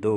2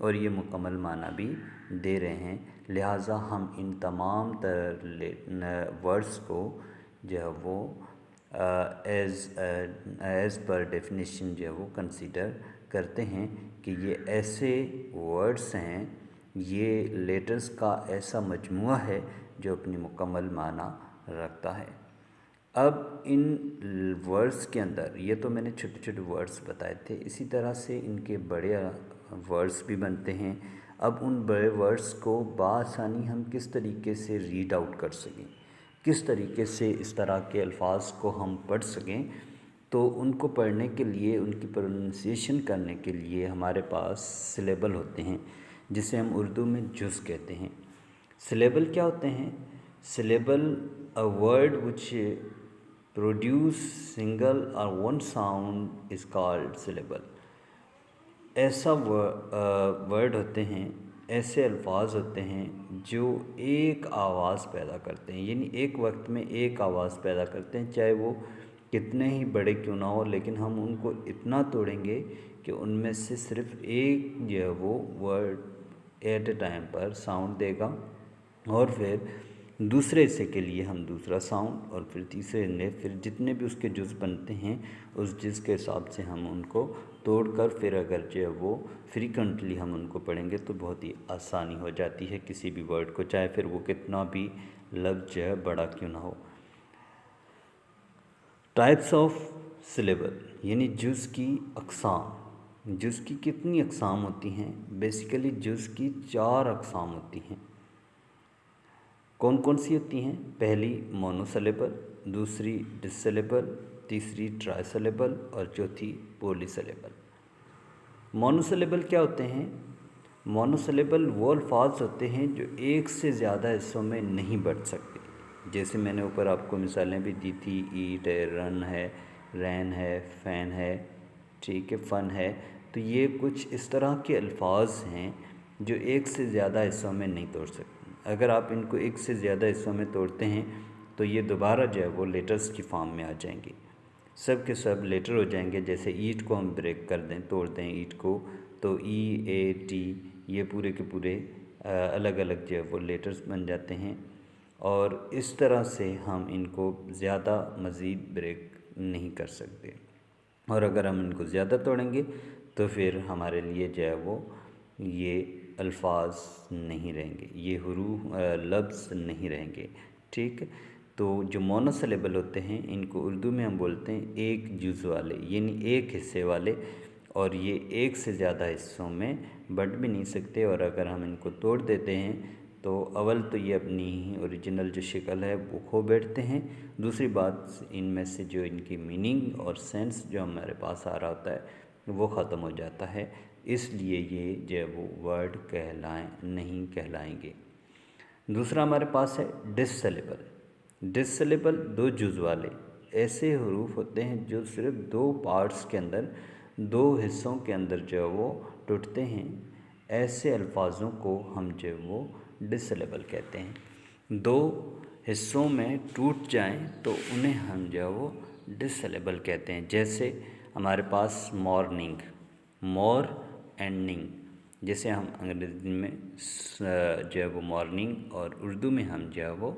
اور یہ مکمل معنی بھی دے رہے ہیں، لہٰذا ہم ان تمام تر ورڈز کو جو ہے وہ ایز پر ڈیفینیشن جو ہے وہ کنسیڈر کرتے ہیں کہ یہ ایسے ورڈز ہیں، یہ لیٹرز کا ایسا مجموعہ ہے جو اپنی مکمل معنی رکھتا ہے۔ اب ان ورڈز کے اندر، یہ تو میں نے چھوٹے چھوٹے ورڈز بتائے تھے، اسی طرح سے ان کے بڑے ورڈز بھی بنتے ہیں۔ اب ان بڑے ورڈز کو بآسانی ہم کس طریقے سے ریڈ آؤٹ کر سکیں، کس طریقے سے اس طرح کے الفاظ کو ہم پڑھ سکیں، تو ان کو پڑھنے کے لیے، ان کی پروننسیشن کرنے کے لیے ہمارے پاس سلیبل ہوتے ہیں، جسے ہم اردو میں جز کہتے ہیں۔ سلیبل کیا ہوتے ہیں؟ Syllable a word which produce single or one sound is called syllable۔ ایسا ورڈ ہوتے ہیں، ایسے الفاظ ہوتے ہیں جو ایک آواز پیدا کرتے ہیں، یعنی ایک وقت میں ایک آواز پیدا کرتے ہیں، چاہے وہ کتنے ہی بڑے کیوں نہ ہو، لیکن ہم ان کو اتنا توڑیں گے کہ ان میں سے صرف ایک جو ہے وہ ورڈ ایٹ اے ٹائم پر ساؤنڈ دے گا، اور پھر دوسرے حصے کے لیے ہم دوسرا ساؤنڈ، اور پھر تیسرے نے پھر جتنے بھی اس کے جز بنتے ہیں اس جز کے حساب سے ہم ان کو توڑ کر پھر اگر جو ہے وہ فریکوینٹلی ہم ان کو پڑھیں گے تو بہت ہی آسانی ہو جاتی ہے کسی بھی ورڈ کو، چاہے پھر وہ کتنا بھی لفظ جو ہے بڑا کیوں نہ ہو۔ ٹائپس آف سلیبل یعنی جز کی اقسام۔ جز کی کتنی اقسام ہوتی ہیں؟ بیسیکلی جز کی 4 اقسام ہوتی ہیں۔ کون کون سی ہوتی ہیں؟ پہلی مونو سلیبل، دوسری ڈس سلیبل، تیسری ٹرائی سلیبل اور چوتھی پولی سلیبل۔ مونو سلیبل کیا ہوتے ہیں؟ مونو سلیبل وہ الفاظ ہوتے ہیں جو ایک سے زیادہ حصوں میں نہیں بٹ سکتے، جیسے میں نے اوپر آپ کو مثالیں بھی دی تھی، ایٹ ہے، رن ہے، رین ہے، فین ہے، ٹھیک ہے، فن ہے۔ تو یہ کچھ اس طرح کے الفاظ ہیں جو ایک سے زیادہ حصوں میں نہیں توڑ سکتے۔ اگر آپ ان کو ایک سے زیادہ حصوں میں توڑتے ہیں تو یہ دوبارہ جو ہے وہ لیٹرز کی فارم میں آ جائیں گے، سب کے سب لیٹر ہو جائیں گے۔ جیسے ایٹ کو ہم بریک کر دیں، توڑ دیں ایٹ کو، تو ای، اے، ٹی، یہ پورے کے پورے الگ الگ جو ہے وہ لیٹرز بن جاتے ہیں، اور اس طرح سے ہم ان کو زیادہ مزید بریک نہیں کر سکتے، اور اگر ہم ان کو زیادہ توڑیں گے تو پھر ہمارے لیے جو ہے وہ یہ الفاظ نہیں رہیں گے، یہ حروف لفظ نہیں رہیں گے، ٹھیک۔ تو جو مونو سلیبل ہوتے ہیں ان کو اردو میں ہم بولتے ہیں ایک جز والے، یعنی ایک حصے والے، اور یہ ایک سے زیادہ حصوں میں بٹ بھی نہیں سکتے، اور اگر ہم ان کو توڑ دیتے ہیں تو اول تو یہ اپنی ہی اوریجنل جو شکل ہے وہ کھو بیٹھتے ہیں، دوسری بات ان میں سے جو ان کی میننگ اور سینس جو ہمارے پاس آ رہا ہوتا ہے وہ ختم ہو جاتا ہے، اس لیے یہ جو ہے وہ ورڈ نہیں کہلائیں گے۔ دوسرا ہمارے پاس ہے ڈس سلیبل۔ ڈس سلیبل 2 جز والے ایسے حروف ہوتے ہیں جو صرف 2 پارٹس کے اندر، 2 حصوں کے اندر جو ہے وہ ٹوٹتے ہیں، ایسے الفاظوں کو ہم جو ہے وہ ڈس سلیبل کہتے ہیں۔ 2 حصوں میں ٹوٹ جائیں تو انہیں ہم جو ہے وہ ڈس سلیبل کہتے ہیں، جیسے ہمارے پاس مارننگ، مور اینڈنگ، جیسے ہم انگریزی میں جو ہے وہ مارننگ اور اردو میں ہم جو ہے وہ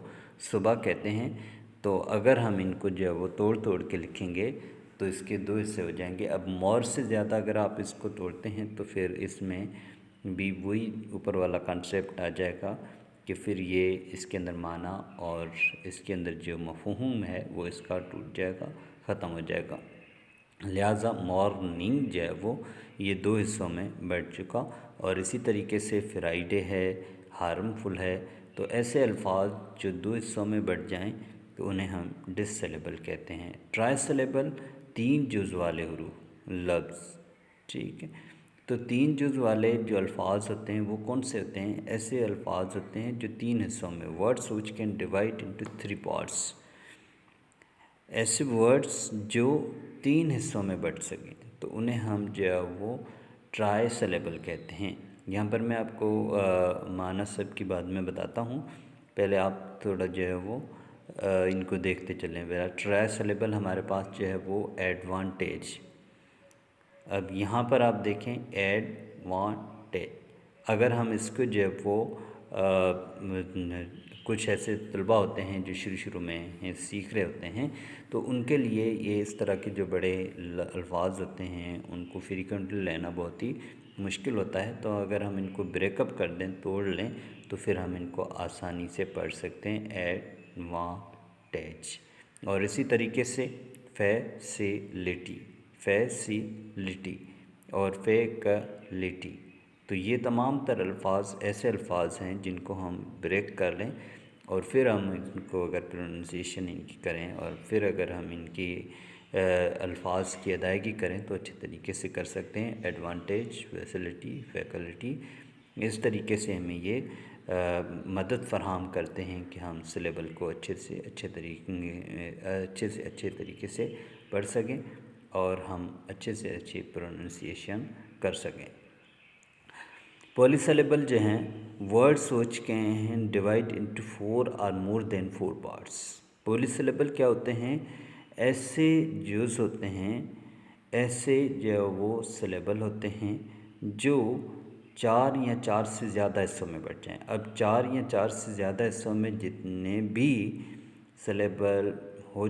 صبح کہتے ہیں، تو اگر ہم ان کو جو ہے وہ توڑ کے لکھیں گے تو اس کے 2 حصے ہو جائیں گے۔ اب مور سے زیادہ اگر آپ اس کو توڑتے ہیں تو پھر اس میں بھی وہی اوپر والا کنسیپٹ آ جائے گا کہ پھر یہ اس کے اندر معنی اور اس کے اندر جو مفہوم ہے وہ اس کا ٹوٹ جائے گا، ختم ہو جائے گا۔ لہٰذا مارننگ جو ہے وہ یہ 2 حصوں میں بٹ چکا، اور اسی طریقے سے فرائیڈے ہے، ہارمفل ہے، تو ایسے الفاظ جو 2 حصوں میں بٹ جائیں تو انہیں ہم ڈس سلیبل کہتے ہیں۔ ٹرائی سلیبل 3 جز والے حروف لفظ، ٹھیک ہے۔ تو 3 جز والے جو الفاظ ہوتے ہیں وہ کون سے ہوتے ہیں؟ ایسے الفاظ ہوتے ہیں جو 3 حصوں میں، words which can divide into 3 parts، ایسے ورڈز جو 3 حصوں میں بٹ سکیں تو انہیں ہم جو ہے وہ ٹرائی سلیبل کہتے ہیں۔ یہاں پر میں آپ کو معنی سب کی بعد میں بتاتا ہوں، پہلے آپ تھوڑا جو ہے وہ ان کو دیکھتے چلیں۔ ٹرائی سلیبل ہمارے پاس جو ہے وہ ایڈوانٹیج، اب یہاں پر آپ دیکھیں ایڈوانٹیج، اگر ہم اس کو جو ہے وہ کچھ ایسے طلباء ہوتے ہیں جو شروع میں سیکھ رہے ہوتے ہیں، تو ان کے لیے یہ اس طرح کے جو بڑے الفاظ ہوتے ہیں ان کو فریکوینٹلی لینا بہت ہی مشکل ہوتا ہے۔ تو اگر ہم ان کو بریک اپ کر دیں، توڑ لیں، تو پھر ہم ان کو آسانی سے پڑھ سکتے ہیں ایڈوانٹیج۔ اور اسی طریقے سے فیسیلٹی اور فیکلٹی، تو یہ تمام تر الفاظ ایسے الفاظ ہیں جن کو ہم بریک کر لیں اور پھر ہم ان کو اگر پروننسیشن ان کی کریں اور پھر اگر ہم ان کی الفاظ کی ادائیگی کریں تو اچھے طریقے سے کر سکتے ہیں۔ ایڈوانٹیج، فیسیلٹی، فیکلٹی، اس طریقے سے ہمیں یہ مدد فراہم کرتے ہیں کہ ہم سلیبل کو اچھے سے اچھے طریقے سے پڑھ سکیں اور ہم اچھے سے اچھی پروننسیشن کر سکیں۔ پولی سلیبل جو ہیں ورڈ سوچ کے ہیں ڈیوائڈ انٹو 4 اور مور دین 4 پارٹس۔ پولی سلیبل کیا ہوتے ہیں؟ ایسے جز ہوتے ہیں، ایسے جو وہ سلیبل ہوتے ہیں جو 4 یا 4 سے زیادہ حصوں میں بٹ جائیں۔ اب 4 یا 4 سے زیادہ حصوں میں جتنے بھی سلیبل ہو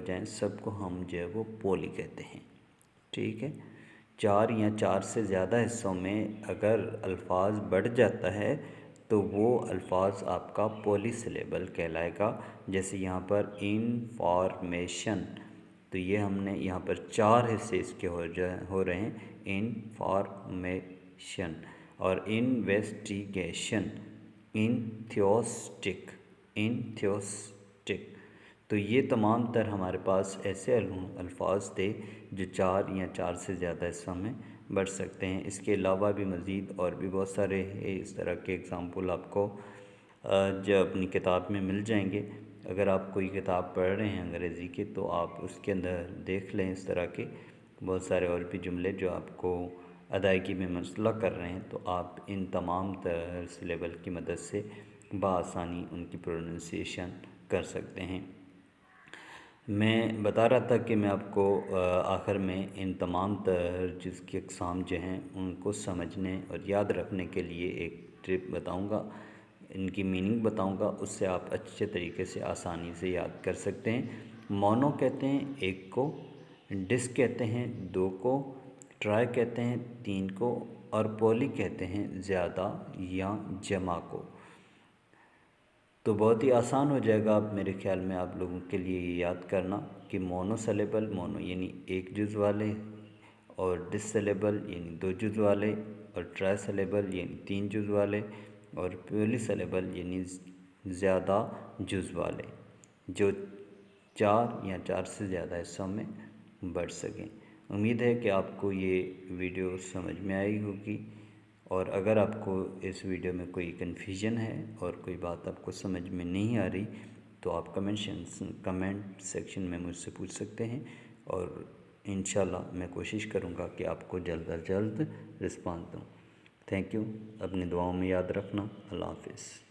جائیں سب کو ہم جو ہے وہ پولی کہتے ہیں، ٹھیک ہے۔ 4 یا 4 سے زیادہ حصوں میں اگر الفاظ بڑھ جاتا ہے تو وہ الفاظ آپ کا پولی سلیبل کہلائے گا۔ جیسے یہاں پر انفارمیشن، تو یہ ہم نے یہاں پر 4 حصے اس کے ہو رہے ہیں، انفارمیشن، اور انویسٹیگیشن، انتھیوسٹک، تو یہ تمام تر ہمارے پاس ایسے الفاظ تھے جو 4 یا 4 سے زیادہ حصوں میں بڑھ سکتے ہیں۔ اس کے علاوہ بھی مزید اور بھی بہت سارے اس طرح کے اگزامپل آپ کو جو اپنی کتاب میں مل جائیں گے۔ اگر آپ کوئی کتاب پڑھ رہے ہیں انگریزی کی تو آپ اس کے اندر دیکھ لیں اس طرح کے بہت سارے اور بھی جملے جو آپ کو ادائیگی میں مسئلہ کر رہے ہیں، تو آپ ان تمام تر سلیبل کی مدد سے بآسانی ان کی پروننسیشن کر سکتے ہیں۔ میں بتا رہا تھا کہ میں آپ کو آخر میں ان تمام تر جز کی اقسام جو ہیں ان کو سمجھنے اور یاد رکھنے کے لیے ایک ٹرپ بتاؤں گا، ان کی میننگ بتاؤں گا، اس سے آپ اچھے طریقے سے آسانی سے یاد کر سکتے ہیں۔ مونو کہتے ہیں 1 کو، ڈس کہتے ہیں 2 کو، ٹرائی کہتے ہیں 3 کو، اور پولی کہتے ہیں زیادہ یا جمع کو۔ تو بہت ہی آسان ہو جائے گا میرے خیال میں آپ لوگوں کے لیے یہ یاد کرنا کہ مونو سلیبل، مونو یعنی 1 جز والے، اور ڈس سلیبل یعنی 2 جز والے، اور ٹرائی سلیبل یعنی 3 جز والے، اور پولی سلیبل یعنی زیادہ جز والے جو 4 یا 4 سے زیادہ حصوں میں بڑھ سکیں۔ امید ہے کہ آپ کو یہ ویڈیو سمجھ میں آئی ہوگی، اور اگر آپ کو اس ویڈیو میں کوئی کنفیوژن ہے اور کوئی بات آپ کو سمجھ میں نہیں آ رہی تو آپ کمنٹ سیکشن میں مجھ سے پوچھ سکتے ہیں، اور انشاءاللہ میں کوشش کروں گا کہ آپ کو جلد از جلد رسپانس دوں۔ تھینک یو، اپنی دعاؤں میں یاد رکھنا۔ اللہ حافظ۔